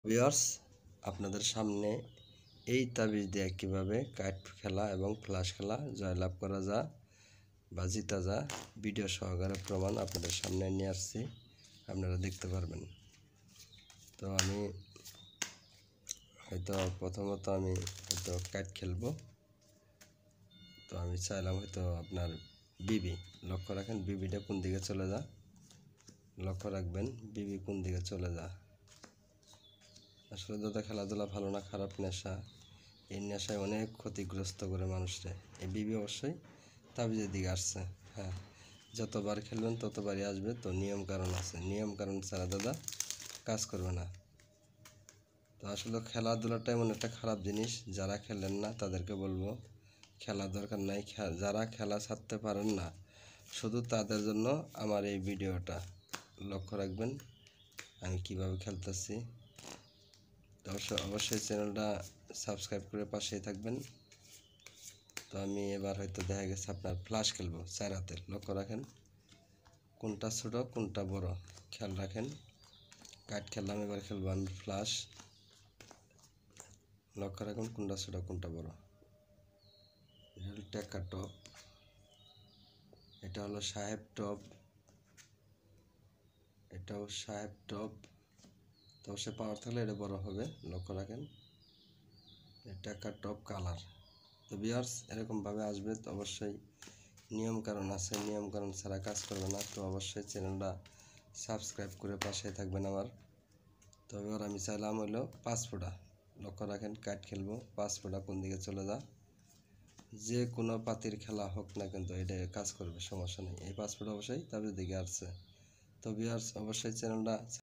Viewers, আপনাদের সামনে এই তাবিজ দিয়ে কীভাবে কার্ড খেলা এবং ফ্লাশ খেলা জয়লাভ করা যায় বা জিতা যায় ভিডিও সহকারে প্রমাণ আপনাদের সামনে নিয়ে আসছি, আপনারা দেখতে পারবেন। তো আমি হয়তো প্রথমত কার্ড খেলবো। তো আমি চাইলাম হয়তো আপনার বিবি লক্ষ্য রাখেন, বিবিটা কোন দিকে চলে যায়, লক্ষ্য রাখবেন বিবি কোন দিকে চলে যায়। আসলে দাদা খেলাধুলা ভালো না, খারাপ নেশা। এই নেশায় অনেক ক্ষতিগ্রস্ত করে মানুষকে। এই বিবি অবশ্যই তাবিজের দিকে আসছে। হ্যাঁ, যতবার খেলবেন ততবারই আসবে। তো নিয়ম কারণ আছে, নিয়ম কারণ ছাড়া দাদা কাজ করবে না। তো আসলে খেলাধুলাটা এমন একটা খারাপ জিনিস, যারা খেলেন না তাদেরকে বলবো খেলা দরকার নাই। যারা খেলা ছাড়তে পারেন না শুধু তাদের জন্য আমার এই ভিডিওটা। লক্ষ্য রাখবেন আমি কিভাবে খেলতেছি। তো অবশ্যই চ্যানেলটা সাবস্ক্রাইব করে পাশেই থাকবেন। তো আমি এবার হয়তো দেখা গেছে আপনার ফ্লাশ খেলবো 4 হাতের। লক্ষ্য রাখেন কোনটা ছোটো কোনটা বড় খেয়াল রাখেন। কার্ড খেললাম, এবার খেলবো আমি ফ্লাশ। লক্ষ্য রাখুন কোনটা ছোটো কোনটা বড়। এটা হলো টেক্কা টপ, এটা হলো সাহেব টপ, এটাও সাহেব টপ। তো সে পাওয়ার থাকলে এটা বড় হবে। লক্ষ্য রাখেন টেক্কা টপ কালার। তো ভিউয়ার্স এরকমভাবে আসবে। তো অবশ্যই নিয়ম কারণ আছে, নিয়ম কারণ ছাড়া কাজ করবে না। তো অবশ্যই চ্যানেলটা সাবস্ক্রাইব করে পাশে থাকবেন আমার। তো এবার আমি চাইলাম হলো 5 ফোঁটা। লক্ষ্য রাখেন কার্ড খেলবো, 5 ফোঁটা কোন দিকে চলে যা। যে কোনো পাতির খেলা হোক না কিন্তু এটা কাজ করবে, সমস্যা নেই। এই 5 ফোঁটা অবশ্যই তাদের দিকে আসছে। তো ভিউয়ার্স অবশ্যই চ্যানেলটা